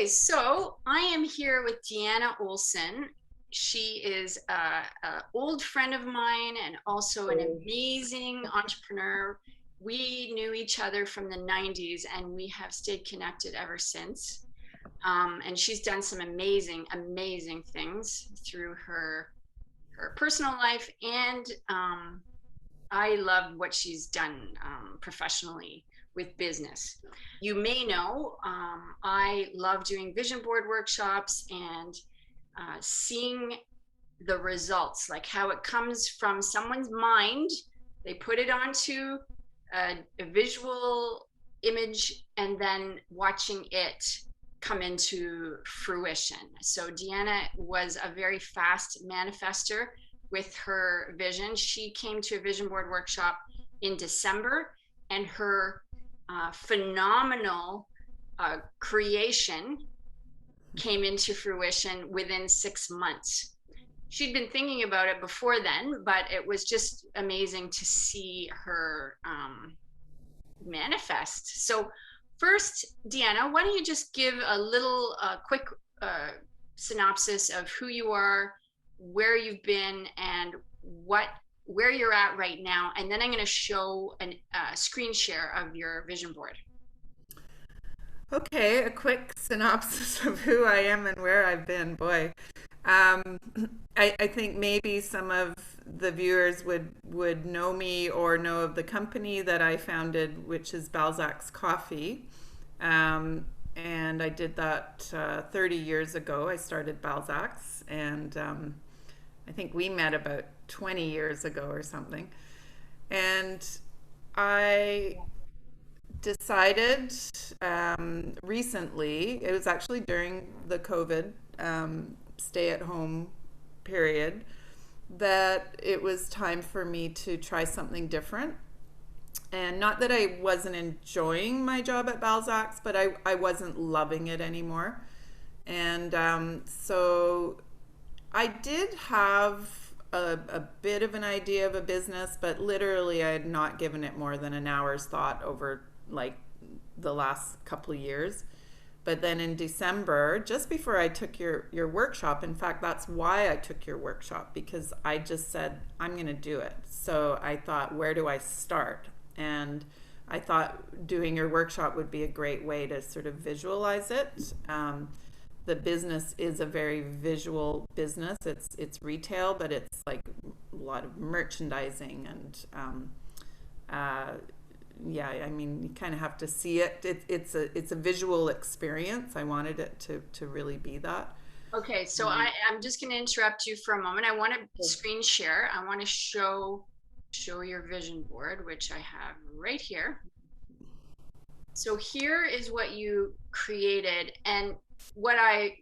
Okay, so I am here with Deanna Olsen. She is a old friend of mine and also an Oh, amazing entrepreneur. We knew each other from the 90s and we have stayed connected ever since. And she's done some amazing, amazing things through her personal life. And I love what she's done professionally with business. You may know I love doing vision board workshops and seeing the results, like how it comes from someone's mind. They put it onto a visual image and then watching it come into fruition. So Deanna was a very fast manifester with her vision. She came to a vision board workshop in December, and her phenomenal creation came into fruition within 6 months. She'd been thinking about it before then, but it was just amazing to see her manifest. So, first, Deanna, why don't you just give a little quick uh, synopsis of who you are, where you've been, and what where you're at right now, and then I'm going to show a screen share of your vision board. okay, a quick synopsis of who I am and where I've been. Boy, um, I think maybe some of the viewers would know me or know of the company that I founded, which is Balzac's Coffee. And I did that 30 years ago. I started Balzac's, and I think we met about 20 years ago or something. And I decided recently, it was actually during the COVID stay at home period, that it was time for me to try something different. And not that I wasn't enjoying my job at Balzac's, but I wasn't loving it anymore. And so I did have a bit of an idea of a business, but literally I had not given it more than an hour's thought over like the last couple of years. But then in December, just before I took your workshop, in fact, that's why I took your workshop, because I just said, I'm going to do it. So I thought, where do I start? And I thought doing your workshop would be a great way to sort of visualize it. The business is a very visual business. It's retail, but it's like a lot of merchandising and yeah. I mean, you kind of have to see it. It's a visual experience. I wanted it to really be that. Okay, so Um, I'm just going to interrupt you for a moment. I want to screen share. I want to show your vision board, which I have right here. So here is what you created, and what I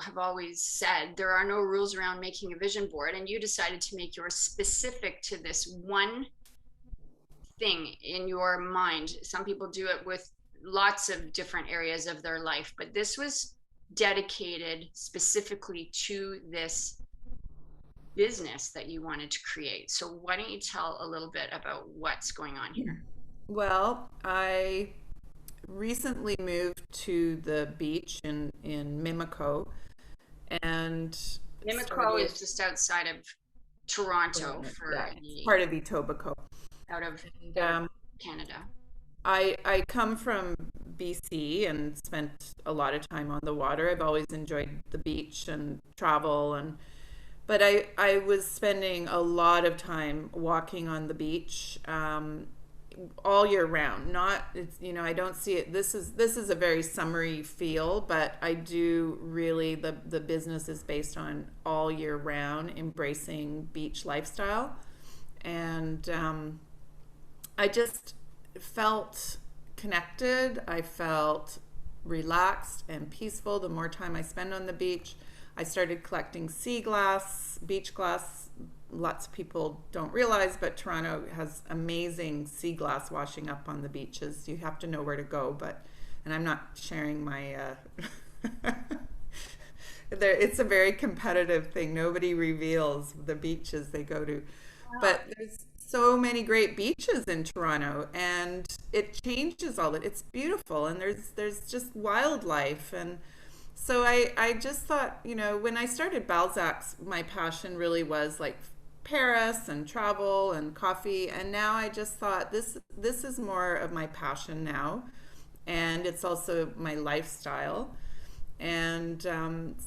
have always said, there are no rules around making a vision board, and you decided to make yours specific to this one thing in your mind. Some people do it with lots of different areas of their life, but this was dedicated specifically to this business that you wanted to create. So why don't you tell a little bit about what's going on here? well, I recently moved to the beach in Mimico and Mimico started. is just outside of Toronto for Yeah, it's any part of Etobicoke. out of And out of Canada. I come from BC and spent a lot of time on the water. I've always enjoyed the beach and travel, and but I was spending a lot of time walking on the beach all year round. Not it's I don't see it. This is a very summery feel, but I do really the business is based on all year round embracing beach lifestyle, and I just felt connected. I felt relaxed and peaceful the more time I spend on the beach. I started collecting sea glass, beach glass. Lots of people don't realize, but Toronto has amazing sea glass washing up on the beaches. You have to know where to go, and I'm not sharing my. It's a very competitive thing. Nobody reveals the beaches they go to, Wow. but there's so many great beaches in Toronto, and it changes all that. It's beautiful, and there's just wildlife, and So I just thought, when I started Balzac's, my passion really was like Paris and travel and coffee. And now I just thought this is more of my passion now. And it's also my lifestyle. And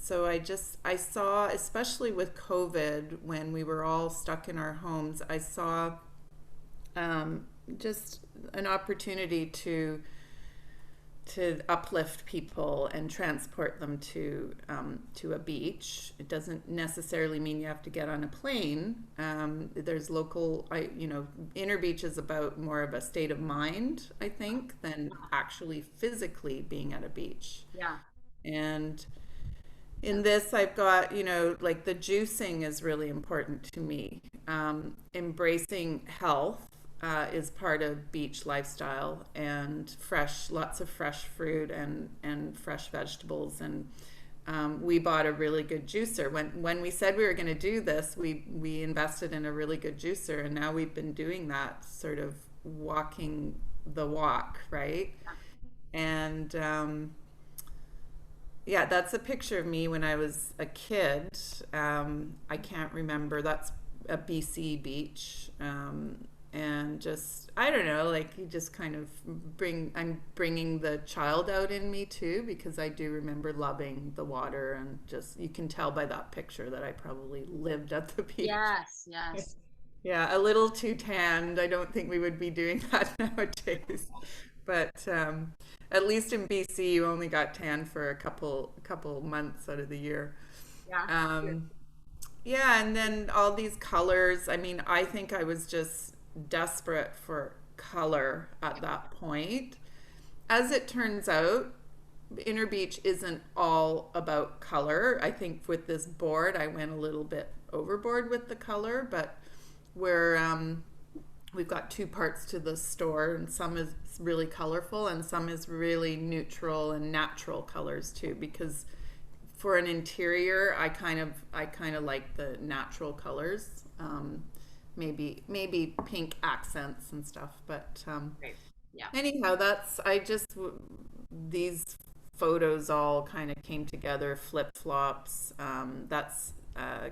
so I saw, especially with COVID, when we were all stuck in our homes, I saw um, just an opportunity to uplift people and transport them to a beach. It doesn't necessarily mean you have to get on a plane. There's local, Inner Beach is about more of a state of mind, I think, than actually physically being at a beach. Yeah. And in this, I've got, like the juicing is really important to me. Embracing health is part of beach lifestyle, and lots of fresh fruit and fresh vegetables. And we bought a really good juicer. When we said we were going to do this, we invested in a really good juicer, and now we've been doing that, sort of walking the walk, right? And yeah, that's a picture of me when I was a kid. I can't remember. That's a BC beach. And just, I don't know, like you just kind of I'm bringing the child out in me too, because I do remember loving the water, and just, you can tell by that picture that I probably lived at the beach. Yes, yes. Yeah, a little too tanned. I don't think we would be doing that nowadays. But at least in BC, you only got tan for a couple months out of the year. Yeah. Um, yeah, and then all these colors. I mean, I think I was just desperate for color at that point. As it turns out, Inner Beach isn't all about color. I think with this board, I went a little bit overboard with the color, but we've got two parts to the store, and some is really colorful and some is really neutral and natural colors too, because for an interior, I kind of like the natural colors. Maybe pink accents and stuff, but Right. Yeah. anyhow, these photos all kind of came together, flip flops. That's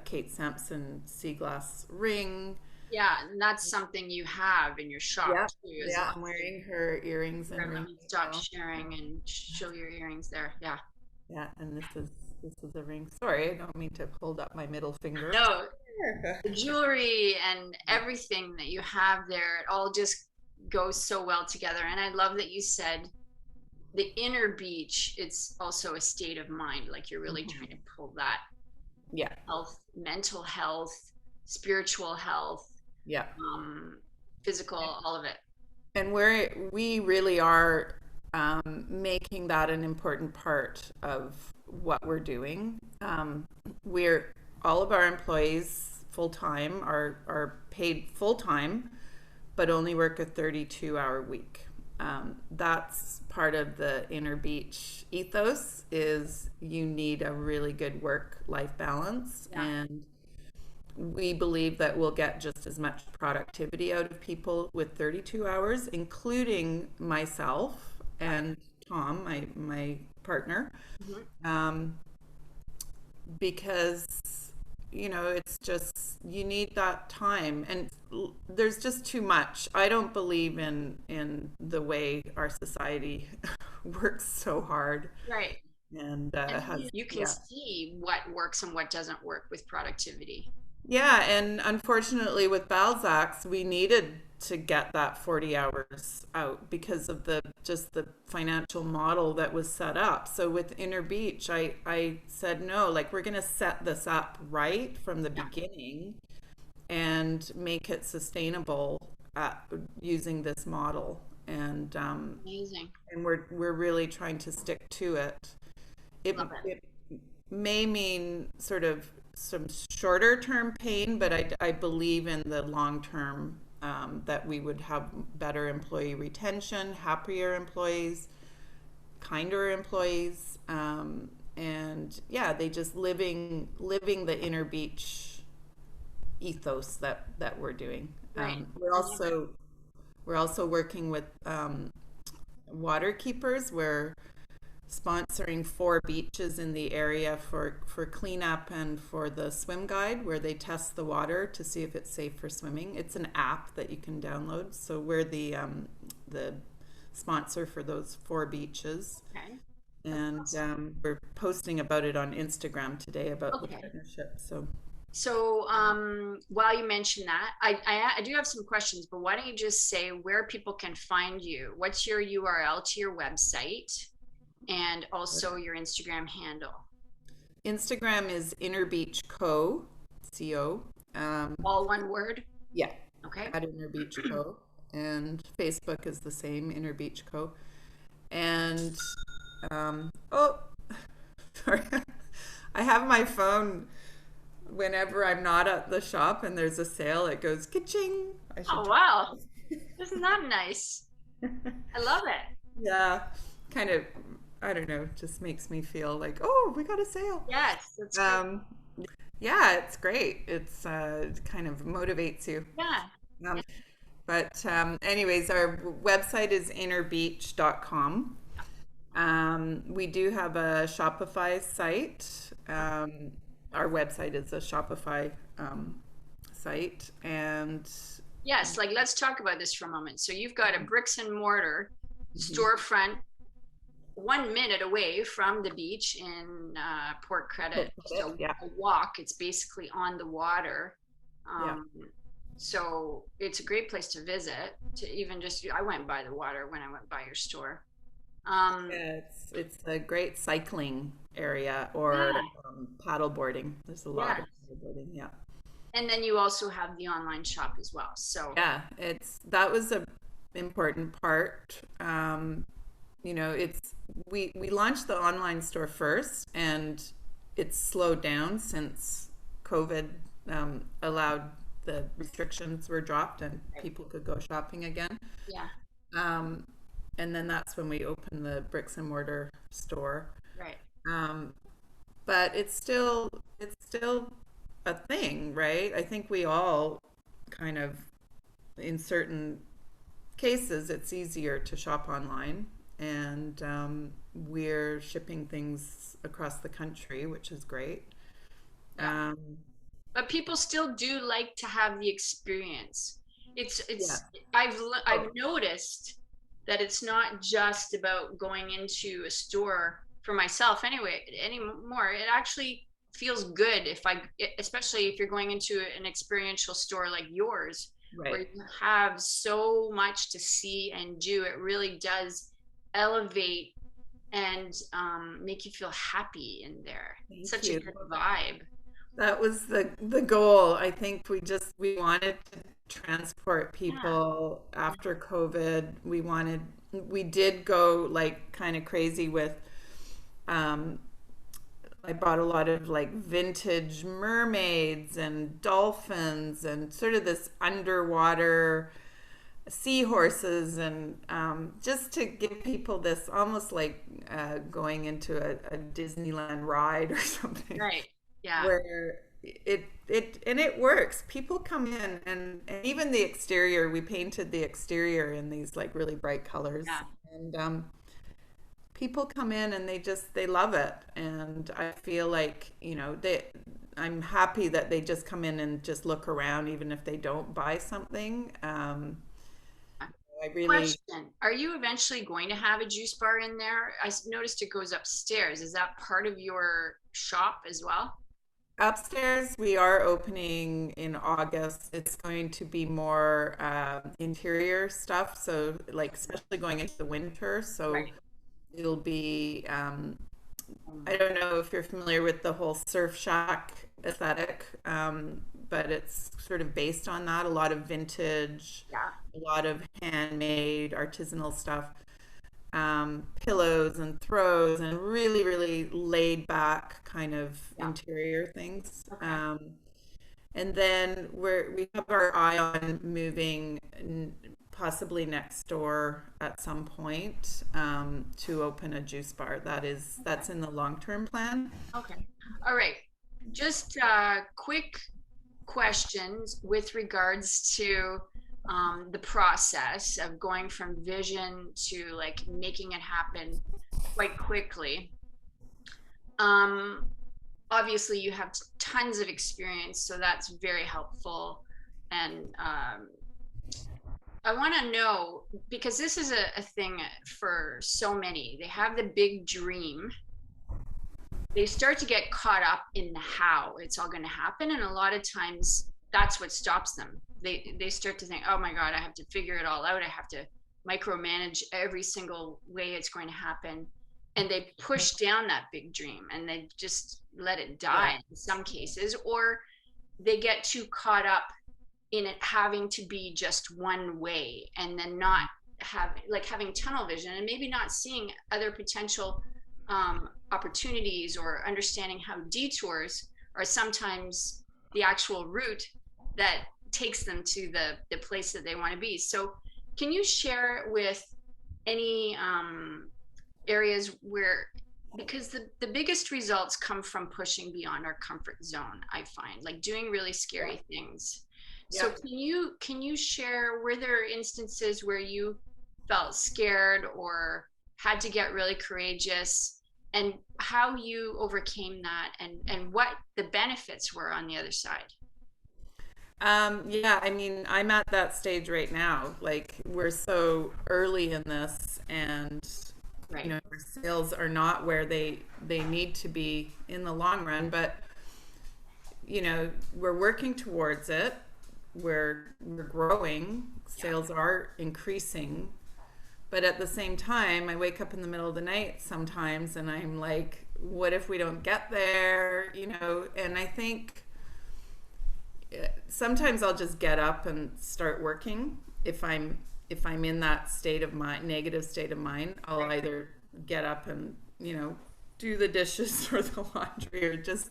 Kate Sampson sea glass ring. Yeah, and that's something you have in your shop Yeah, too, is yeah, lots I'm of. wearing her earrings and Right, let rings me as stop well. sharing and show your earrings there. Yeah. Yeah, and this is a ring. Sorry, I don't mean to hold up my middle finger. No, the jewelry and Yeah. everything that you have there, it all just goes so well together. And I love that you said the inner beach, it's also a state of mind. Like you're really trying to Mhm. pull that Yeah, health, mental health, spiritual health, yeah. um, physical, all of it. And we really are making that an important part of what we're doing. We're all of our employees full time are paid full time, but only work a 32-hour week. That's part of the Inner Beach ethos, is you need a really good work life balance, Yeah. and we believe that we'll get just as much productivity out of people with 32 hours, including myself and Tom, my partner, Mhm. um, because it's just, you need that time, and there's just too much. I don't believe in the way our society works so hard, Right. and And has, you can yeah. see what works and what doesn't work with productivity. Yeah, and unfortunately with Balzac's, we needed to get that 40 hours out because of the financial model that was set up. So with Inner Beach, I said no, like we're going to set this up right from the Yeah. beginning and make it sustainable using this model. Amazing. And we're really trying to stick to it. it, Love it. it may mean sort of some shorter term pain, but I believe in the long term, that we would have better employee retention, happier employees, kinder employees, and yeah, they just living the Inner Beach ethos that we're doing. Right. We're I love it. also working with water keepers, where sponsoring 4 beaches in the area for cleanup and for the swim guide where they test the water to see if it's safe for swimming. It's an app that you can download. So we're the sponsor for those 4 beaches. Okay. That's And awesome. we're posting about it on Instagram today about the Okay. partnership. So So, while you mentioned that, I do have some questions, but why don't you just say where people can find you? What's your URL to your website and also your Instagram handle? Instagram is Inner Beach Co. Co. Um, All one word? yeah, Okay. at Inner Beach Co. And Facebook is the same, Inner Beach Co. And oh, sorry, I have my phone whenever I'm not at the shop and there's a sale. It goes ka-ching. I should Oh, turn wow. it Isn't that nice? off. I love it. Yeah, kind of. I don't know. Just makes me feel like, oh, we got a sale. Yes, that's great. Um, yeah, it's great. It's it kind of motivates you. Yeah. Um, but anyways, our website is innerbeach.com. We do have a Shopify site. Our website is a Shopify site, and Yes, like let's talk about this for a moment. So you've got a bricks and mortar mhm, storefront 1 minute away from the beach in Port Credit, just yeah, a walk. It's basically on the water. yeah, Um, so it's a great place to visit. To even just, I went by the water when I went by your store. Um, yeah. It's a great cycling area or yeah, paddle boarding. There's a lot of yeah. paddle boarding. Yeah. And then you also have the online shop as well. So Yeah, it's that was a important part. It's we launched the online store first, and it's slowed down since COVID allowed the restrictions were dropped and right. people could go shopping again. Yeah, Um, and then that's when we opened the bricks and mortar store. right. Um, but it's still a thing, right? I think we all kind of in certain cases, it's easier to shop online, and we're shipping things across the country, which is great. Yeah. Um, But people still do like to have the experience. yeah. It's Oh, I've noticed that it's not just about going into a store for myself anyway anymore. It actually feels good if especially if you're going into an experiential store like yours where right. you have so much to see and do. It really does elevate and make you feel happy in there. Thank Such a you. good vibe. That was the goal. I think we wanted to transport Yeah. people after COVID. We did go like kind of crazy with um, I bought a lot of like vintage mermaids and dolphins and sort of this underwater seahorses, and just to give people this almost like going into a Disneyland ride or something Right. Yeah. where it works. People come in, and even the exterior, we painted the exterior in these like really bright colors, Yeah. and people come in and they love it, and I feel like I'm happy that they just come in and just look around even if they don't buy something. I really Question. Are you eventually going to have a juice bar in there? Noticed it goes upstairs. Is that part of your shop as well? Upstairs we are opening in August. It's going to be more interior stuff, so like especially going into the winter, so Right. it'll be I don't know if you're familiar with the whole surf shack aesthetic, but it's sort of based on that. A lot of vintage, Yeah. a lot of handmade, artisanal stuff, pillows and throws, and really, really laid back kind of Yeah. interior things. Okay. And then we have our eye on moving possibly next door at some point to open a juice bar. That's Okay. in the long-term plan. Okay. All right. Just quick questions with regards to the process of going from vision to like making it happen quite quickly. Um, Obviously, you have tons of experience, so that's very helpful. And I want to know, because this is a thing for so many. They have the big dream, they start to get caught up in the how it's all going to happen, and a lot of times that's what stops them. They start to think, oh my god, I have to figure it all out, I have to micromanage every single way it's going to happen, and they push down that big dream and they just let it Yeah. die in some cases, or they get too caught up in it having to be just one way, and then not having tunnel vision and maybe not seeing other potential opportunities, or understanding how detours are sometimes the actual route that takes them to the place that they want to be. So can you share with any areas where, because the biggest results come from pushing beyond our comfort zone, I find, like doing really scary things. So Yeah. can you share, were there instances where you felt scared or had to get really courageous, and how you overcame that, and what the benefits were on the other side? Yeah, I mean, I'm at that stage right now. Like, we're so early in this, and Right. our sales are not where they need to be in the long run. But we're working towards it. We're growing. Yeah. Sales are increasing, but at the same time, I wake up in the middle of the night sometimes, and I'm like, what if we don't get there? And I think sometimes I'll just get up and start working. If I'm in that state of mind, negative state of mind, I'll Right. either get up and do the dishes or the laundry, or just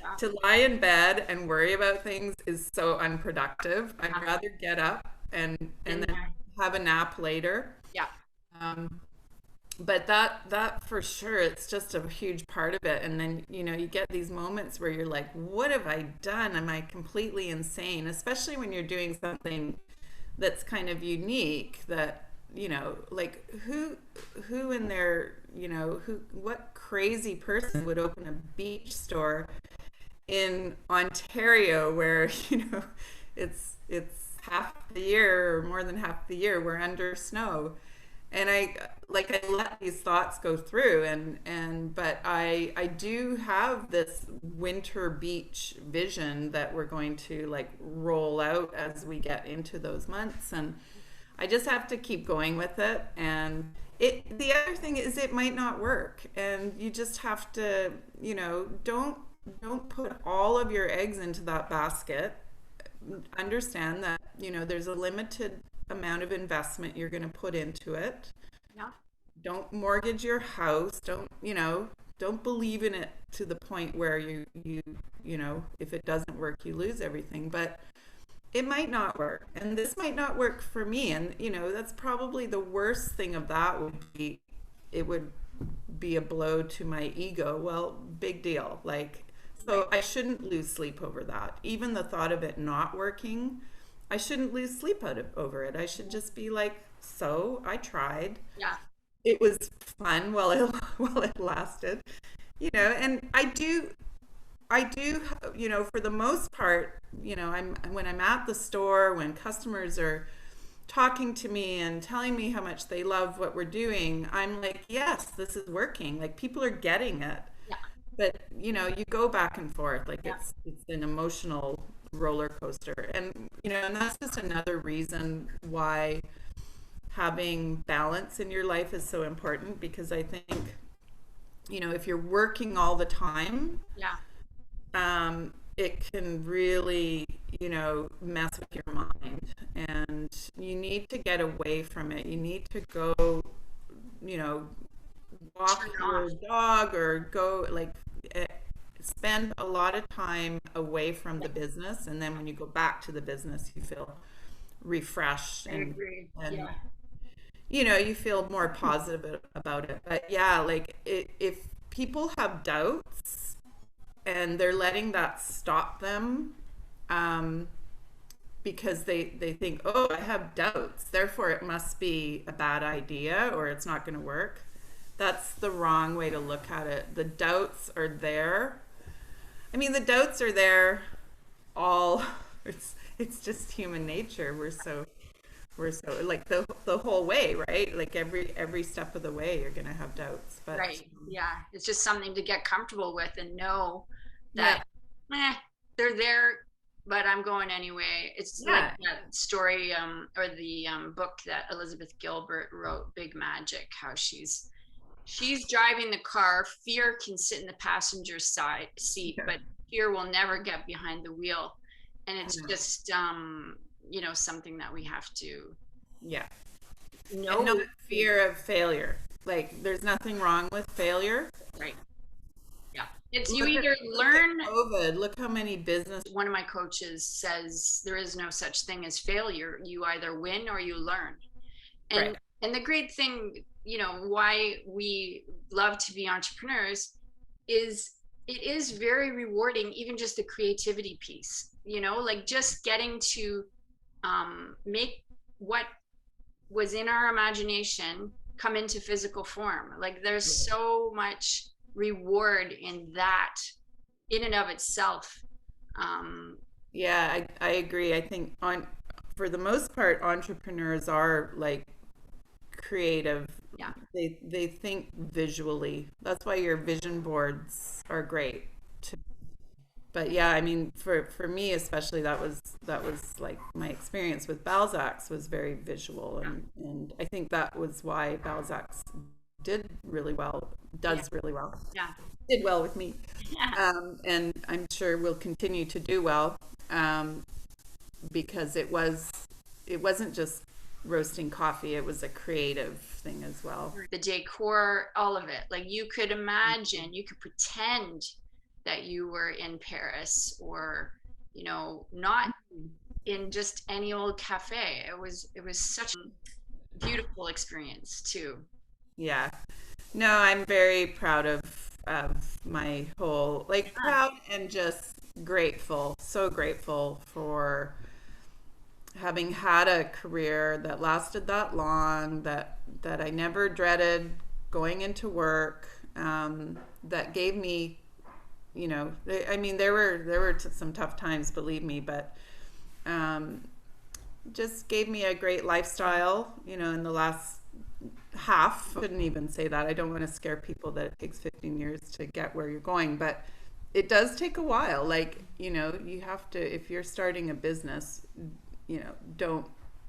Yeah. to lie in bed and worry about things is so unproductive. I'd Yeah. rather get up and Been then there. have a nap later. Yeah. Um, but that for sure, it's just a huge part of it. And then you get these moments where you're like, what have I done? Am I completely insane? Especially when you're doing something that's kind of unique, that like, who in their who what crazy person would open a beach store in Ontario, where it's half the year, or more than half the year, we're under snow. And I let these thoughts go through, but I do have this winter beach vision that we're going to like roll out as we get into those months, and I just have to keep going with it. And the other thing is, it might not work, and you just have to, don't put all of your eggs into that basket. Understand that, there's a limited amount of investment you're going to put into it. Yeah. Don't mortgage your house. Don't believe in it to the point where if it doesn't work, you lose everything. But it might not work, and this might not work for me. And that's probably the worst thing of that would be, it would be a blow to my ego. Well, big deal. Like, Right. so I shouldn't lose sleep over that. Even the thought of it not working, I shouldn't lose sleep over it. I should just be like, so I tried. Yeah. It was fun while it while it lasted. And I do, for the most part, I'm when I'm at the store, when customers are talking to me and telling me how much they love what we're doing, I'm like, yes, this is working. Like, people are getting it. Yeah. But you go back and forth. Like, Yeah. it's an emotional roller coaster. And that's just another reason why having balance in your life is so important, because I think, if you're working all the time, Yeah. it can really, mess with your mind. And you need to get away from it. You need to go, you know, walk Turn your off. dog, or go, like, eh, spend a lot of time away from Yeah. the business. And then when you go back to the business, you feel refreshed, I agree. and Yeah. you feel more positive about it. But yeah, like, if people have doubts and they're letting that stop them, um, because they think, oh, I have doubts, therefore it must be a bad idea or it's not going to work. That's the wrong way to look at it. The doubts are there. I mean, the doubts are there all it's just human nature. We're so like the whole way, right? Like every step of the way you're going to have doubts. But Right. Yeah. It's just something to get comfortable with and know that, yeah. eh, they're there, but I'm going anyway. It's like Yeah. that story, or the book that Elizabeth Gilbert wrote, Big Magic, how she's driving the car. Fear can sit in the passenger side seat, Yeah. but fear will never get behind the wheel. And it's Yeah. just, something that we have to Yeah. And not know. fear of failure. Like there's nothing wrong with failure. Right. Yeah. It's you Look at either look at learn. COVID. Look how many business. One of my coaches says there is no such thing as failure. You either win or you learn. Right. And the great thing, why we love to be entrepreneurs is it is very rewarding, even just the creativity piece, like just getting to make what was in our imagination come into physical form. Like there's so much reward in that, in and of itself. um Yeah, I agree. I think on for the most part, entrepreneurs are like creative. yeah. They think visually. That's why your vision boards are great. To, but yeah, I mean, for me especially, that was like my experience with Balzac's was very visual, and I think that was why Balzac's did really well, Yeah. does really well, Yeah. did well with me, Yeah. and I'm sure will continue to do well, because it wasn't just roasting coffee; it was a creative thing as well. The decor, all of it. Like you could imagine, you could pretend that you were in Paris, or, not in just any old cafe. It was such a beautiful experience too. Yeah. No, I'm very proud of my whole, like, Yeah. proud and just grateful, so grateful for having had a career that lasted that long, that I never dreaded going into work, that gave me, I mean, there were some tough times, believe me, but um, just gave me a great lifestyle, in the last half. I shouldn't even say that. I don't want to scare people that it takes 15 years to get where you're going, but it does take a while. Like, you have to, if you're starting a business, don't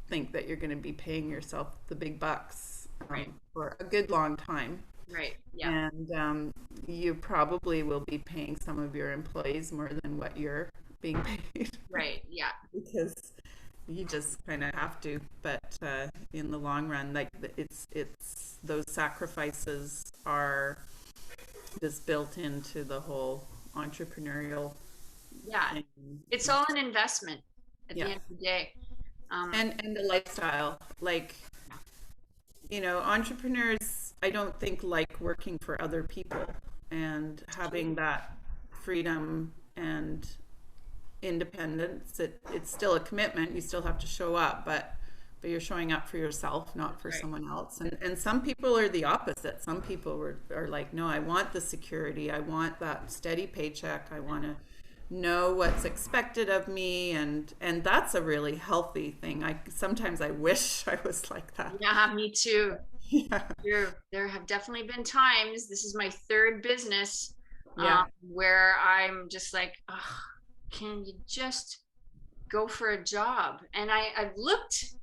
think that you're going to be paying yourself the big bucks, Right. for a good long time. Right. Yeah. And you probably will be paying some of your employees more than what you're being paid. Right. Yeah. Because you just kind of have to. But in the long run, like it's those sacrifices are just built into the whole entrepreneurial Yeah. thing. It's all an investment at the Yeah, end of the day. and the lifestyle, like, entrepreneurs, I don't think, like working for other people, and having that freedom and independence. It's still a commitment. You still have to show up, but you're showing up for yourself, not for Right. someone else. And some people are the opposite. Some people are like, no, I want the security. I want that steady paycheck. I want to know what's expected of me, and that's a really healthy thing. Sometimes I wish I was like that. Yeah, me too. Yeah. There have definitely been times. This is my third business, Yeah. where I'm just like, oh, can you just go for a job? And I've looked,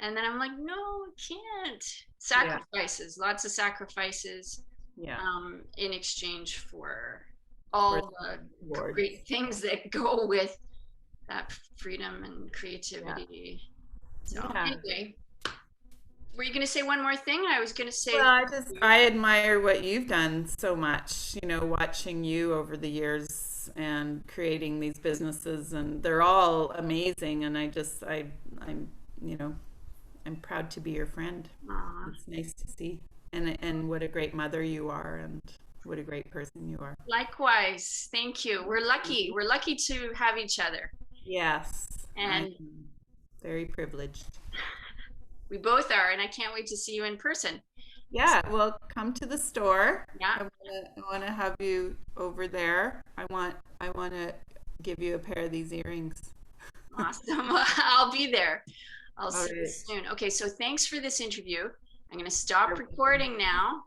and then I'm like, no, I can't. Yeah. Sacrifices, lots of sacrifices, Yeah. in exchange for For all the rewards. great things that go with that freedom and Yeah. creativity. So Yeah. anyway, were you going to say one more thing? I was going to say, Well, I admire what you've done so much, watching you over the years and creating these businesses, and they're all amazing, and I'm, I'm proud to be your friend. aw, It's nice to see. And what a great mother you are, and what a great person you are. likewise. Thank you. We're lucky. We're lucky to have each other. Yes, I And am. Very privileged. We both are, and I can't wait to see you in person. Yeah, well, come to the store. Yeah, I wanna have you over there. I wanna give you a pair of these earrings. awesome. I'll be there. I'll All see you right. soon. Okay, so thanks for this interview. I'm going to stop recording now